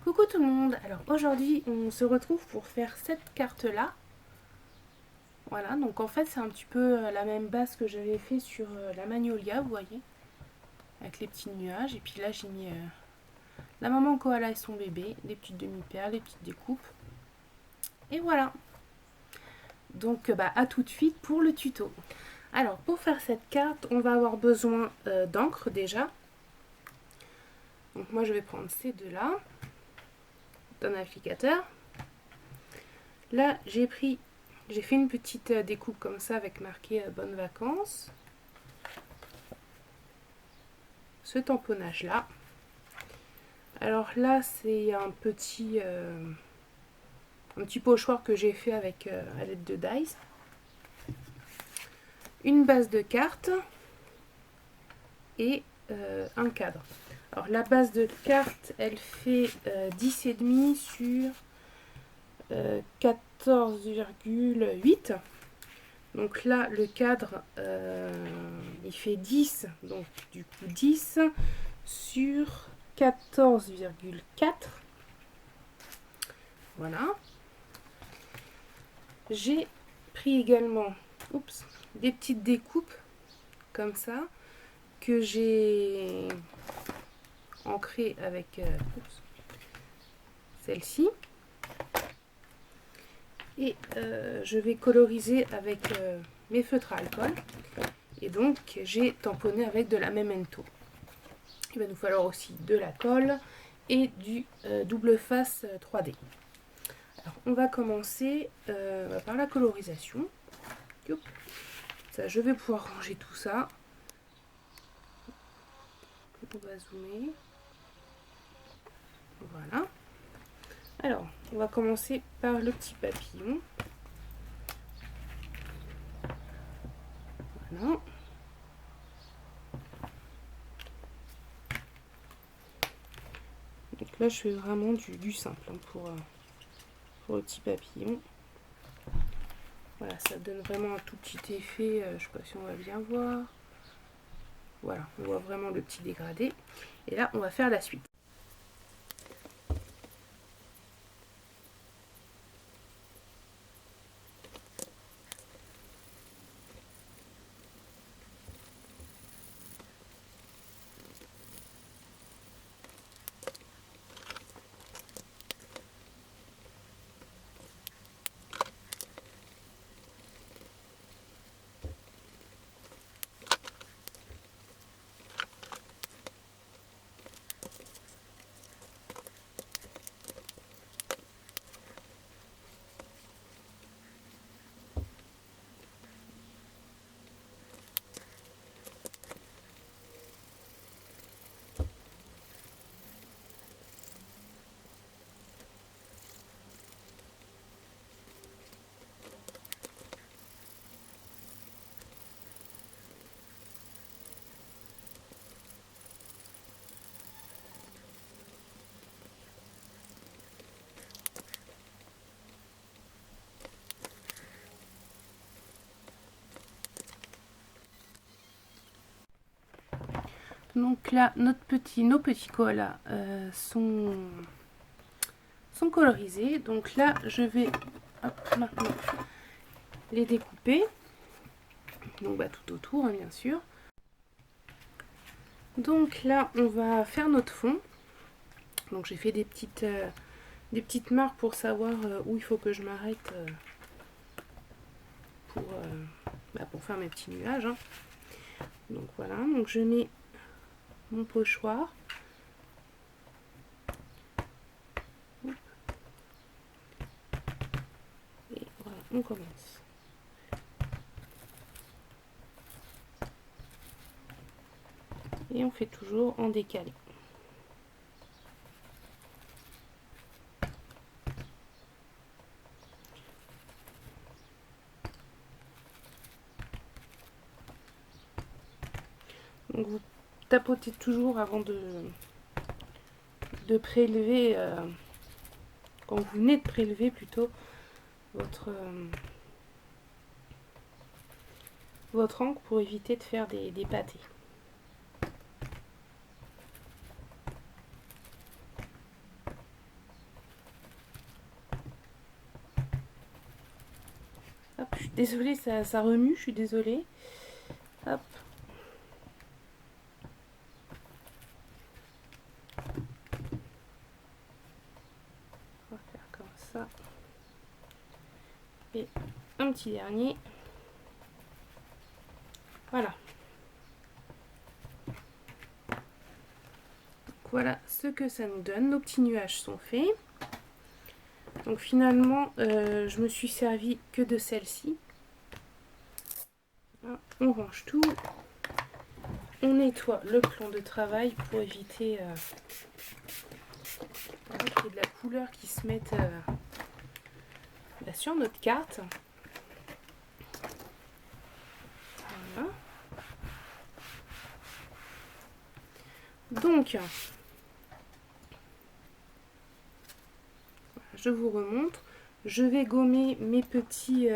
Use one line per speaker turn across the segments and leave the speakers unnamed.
Coucou tout le monde, alors aujourd'hui on se retrouve pour faire cette carte là. Voilà, donc en fait c'est un petit peu la même base que j'avais fait sur la Magnolia, vous voyez, avec les petits nuages. Et puis là j'ai mis la maman koala et son bébé, des petites demi-perles, des petites découpes. Et voilà, donc à tout de suite pour le tuto. Alors pour faire cette carte on va avoir besoin d'encre déjà. Donc moi je vais prendre ces deux là, d'un applicateur. Là j'ai fait une petite découpe comme ça avec marqué bonnes vacances. Ce tamponnage là. Alors là c'est un petit pochoir que j'ai fait avec à l'aide de dice. Une base de cartes et un cadre. Alors la base de carte elle fait 10,5 sur 14,8. Donc là le cadre il fait 10, donc du coup 10 sur 14,4. Voilà. J'ai pris également des petites découpes comme ça que j'ai ancrées avec celle-ci. Et je vais coloriser avec mes feutres à alcool. Et donc j'ai tamponné avec de la Memento. Il va nous falloir aussi de la colle et du double face 3D. Alors on va commencer par la colorisation. Ça, je vais pouvoir ranger tout ça. On va zoomer. Voilà. Alors, on va commencer par le petit papillon. Voilà. Donc là, je fais vraiment du simple pour le petit papillon. Voilà, ça donne vraiment un tout petit effet. Je ne sais pas si on va bien voir. Voilà, on voit vraiment le petit dégradé. Et là, on va faire la suite. Donc là, nos petits koalas sont colorisés. Donc là, je vais maintenant les découper. Donc tout autour, hein, bien sûr. Donc là, on va faire notre fond. Donc j'ai fait des petites marques pour savoir où il faut que je m'arrête pour faire mes petits nuages. Hein. Donc voilà, donc je mets mon pochoir. Et voilà, on commence. Et on fait toujours en décalé. Donc vous tapotez toujours avant de prélever, quand vous venez de prélever plutôt votre encre pour éviter de faire des pâtés. désolée, ça remue, je suis désolée. Hop. On va faire comme ça. Et un petit dernier. Voilà. Voilà ce que ça nous donne. Nos petits nuages sont faits. Donc finalement, je me suis servi que de celle-ci. On range tout. On nettoie le plan de travail pour éviter qu'il y ait de la couleur qui se mette sur notre carte. Voilà. Donc, je vous remontre. Je vais gommer mes petites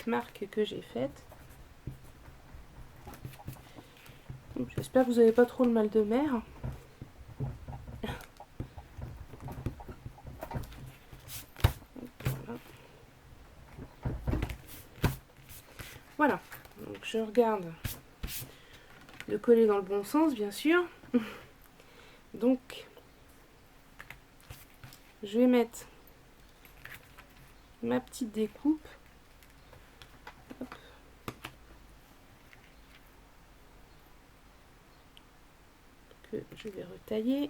marques que j'ai faites. J'espère que vous n'avez pas trop le mal de mer. Voilà. Donc je regarde de coller dans le bon sens, bien sûr. Donc, je vais mettre ma petite découpe. Hop. Que je vais retailler.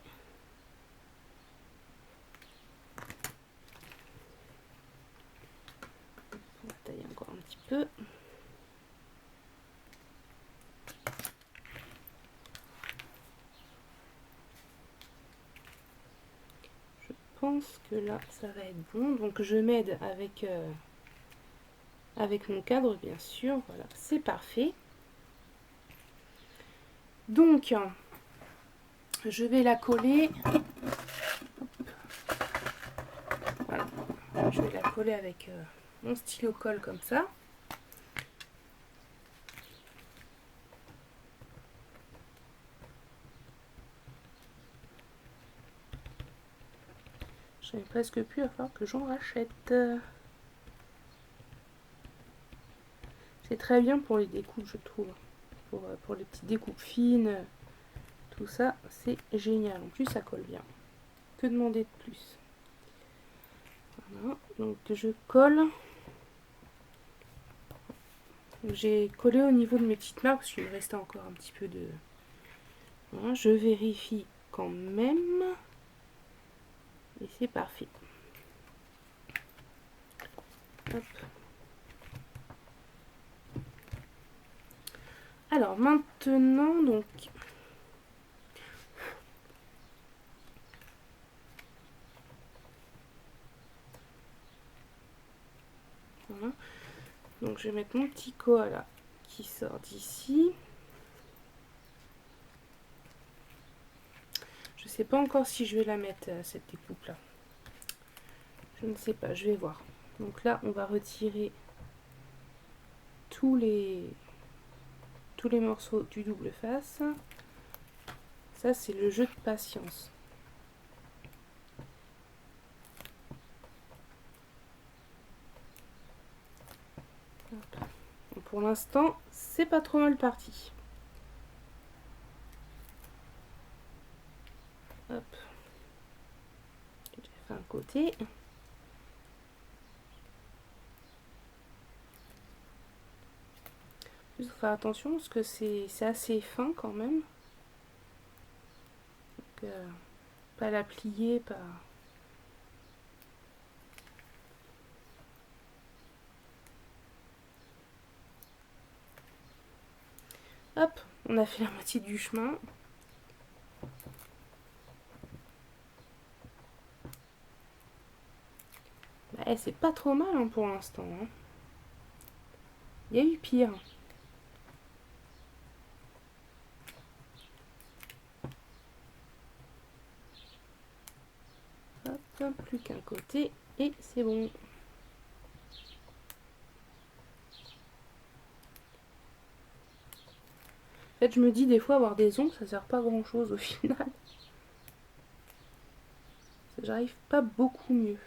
On va tailler encore un petit peu. Je pense que là, ça va être bon. Donc, je m'aide avec mon cadre, bien sûr. Voilà, c'est parfait. Donc, je vais la coller. Voilà. Je vais la coller avec mon stylo colle comme ça. J'en ai presque plus, à falloir que j'en rachète. C'est très bien pour les découpes, je trouve. Pour les petites découpes fines, tout ça, c'est génial. En plus, ça colle bien. Que demander de plus? Voilà, donc je colle. J'ai collé au niveau de mes petites marques, parce qu'il me restait encore un petit peu de... Voilà, je vérifie quand même. Et c'est parfait. Hop. Alors maintenant, donc... Voilà. Donc je vais mettre mon petit koala qui sort d'ici. Je sais pas encore si je vais la mettre cette découpe là. Je ne sais pas, je vais voir. Donc là on va retirer tous les morceaux du double face. Ça c'est le jeu de patience. Donc, pour l'instant c'est pas trop mal parti. Hop. J'ai déjà fait un côté. Il faut faire attention parce que c'est assez fin quand même. Donc, pas la plier, pas... Hop, on a fait la moitié du chemin. Bah, c'est pas trop mal hein, pour l'instant. Hein. Il y a eu pire. Hop, plus qu'un côté et c'est bon. En fait, je me dis des fois avoir des ongles, ça sert pas à grand chose au final. J'arrive pas beaucoup mieux.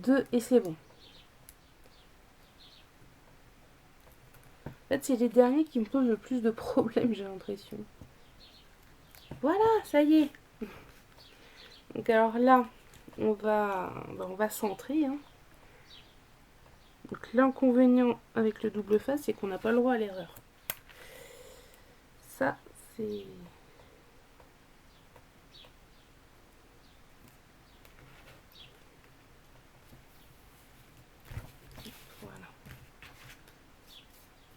2 et c'est bon. En fait, c'est les derniers qui me posent le plus de problèmes, j'ai l'impression. Voilà, ça y est. Donc alors là, on va centrer. Hein. Donc l'inconvénient avec le double face, c'est qu'on n'a pas le droit à l'erreur. Ça, c'est... Voilà.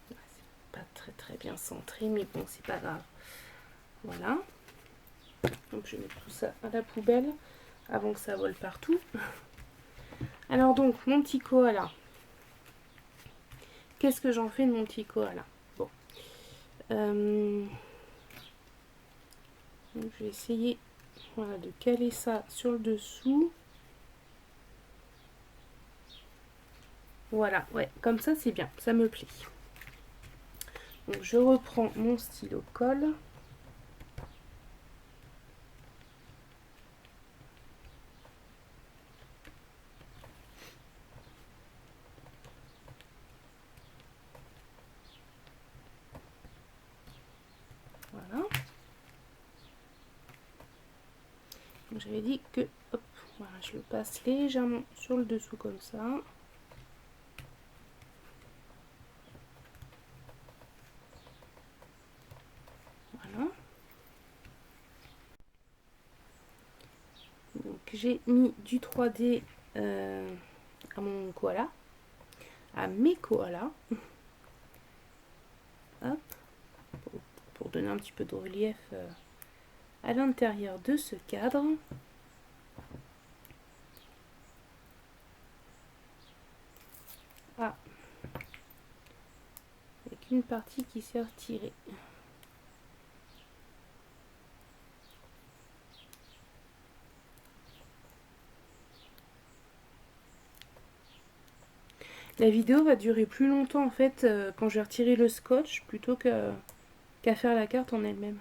C'est pas très bien centré, mais bon, c'est pas grave. Voilà. Donc je vais mettre tout ça à la poubelle avant que ça vole partout. Alors donc, mon petit koala. Qu'est-ce que j'en fais de mon petit koala? Bon. Donc je vais essayer voilà, de caler ça sur le dessous. Voilà, ouais, comme ça c'est bien, ça me plaît. Donc je reprends mon stylo colle. Voilà. J'avais dit que hop, voilà, je le passe légèrement sur le dessous comme ça. Voilà. Donc j'ai mis du 3D à mon koala, à mes koalas. Hop, pour donner un petit peu de relief à l'intérieur de ce cadre. Ah, avec une partie qui s'est retirée. La vidéo va durer plus longtemps en fait quand je vais retirer le scotch plutôt qu'à faire la carte en elle-même.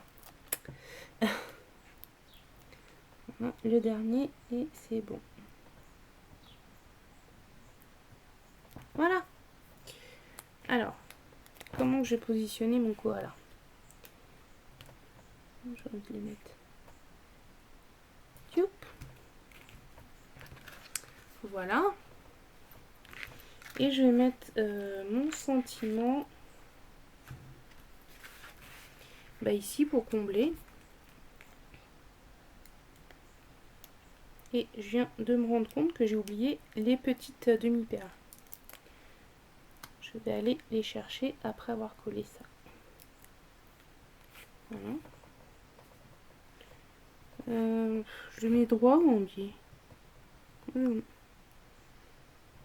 Voilà, le dernier et c'est bon. Voilà. Alors, comment j'ai positionné mon koala? Je vais les mettre. Youp. Voilà. Et je vais mettre mon sentiment ici pour combler. Et je viens de me rendre compte que j'ai oublié les petites demi-perles. Je vais aller les chercher après avoir collé ça. Voilà. Je le mets droit ou on dit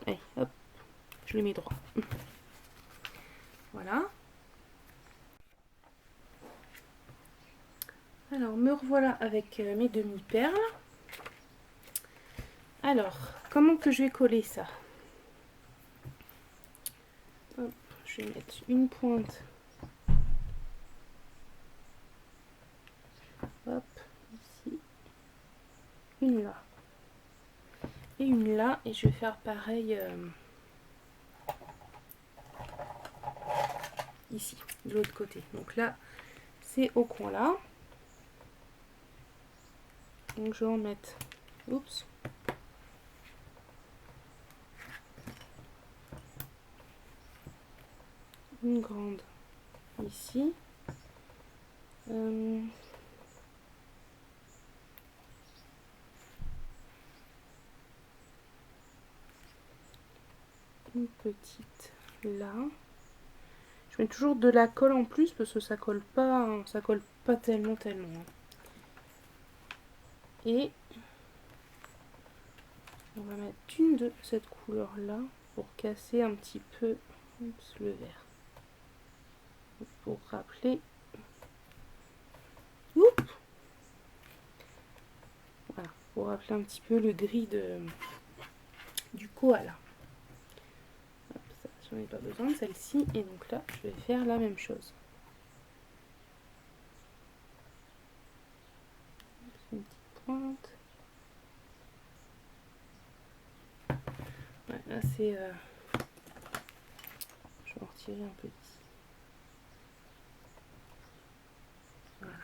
allez, hop, je le mets droit. Voilà. Alors, me revoilà avec mes demi-perles. Alors, comment que je vais coller ça? Hop, je vais mettre une pointe. Hop, ici. Une là. Et une là. Et je vais faire pareil ici, de l'autre côté. Donc là, c'est au coin là. Donc je vais en mettre. Oups. Une grande ici. Une petite là. Je mets toujours de la colle en plus parce que ça colle pas, hein, ça colle pas tellement. Et on va mettre une de cette couleur là pour casser un petit peu le vert. Pour rappeler. Oups, voilà, pour rappeler un petit peu le gris du koala. Hop, ça, j'en ai pas besoin de celle-ci. Et donc là, je vais faire la même chose. Une petite pointe. assez... Je vais en retirer un petit. Voilà.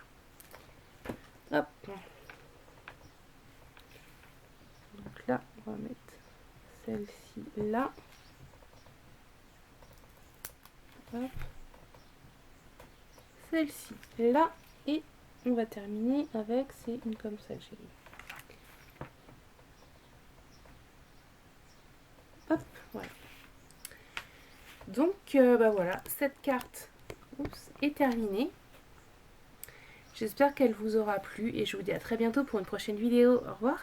Hop. Donc là, on va mettre celle-ci là. Hop. Celle-ci là. Et on va terminer avec, c'est une comme ça que j'ai mis. Hop, voilà. Donc, bah voilà, cette carte est terminée. J'espère qu'elle vous aura plu et je vous dis à très bientôt pour une prochaine vidéo. Au revoir.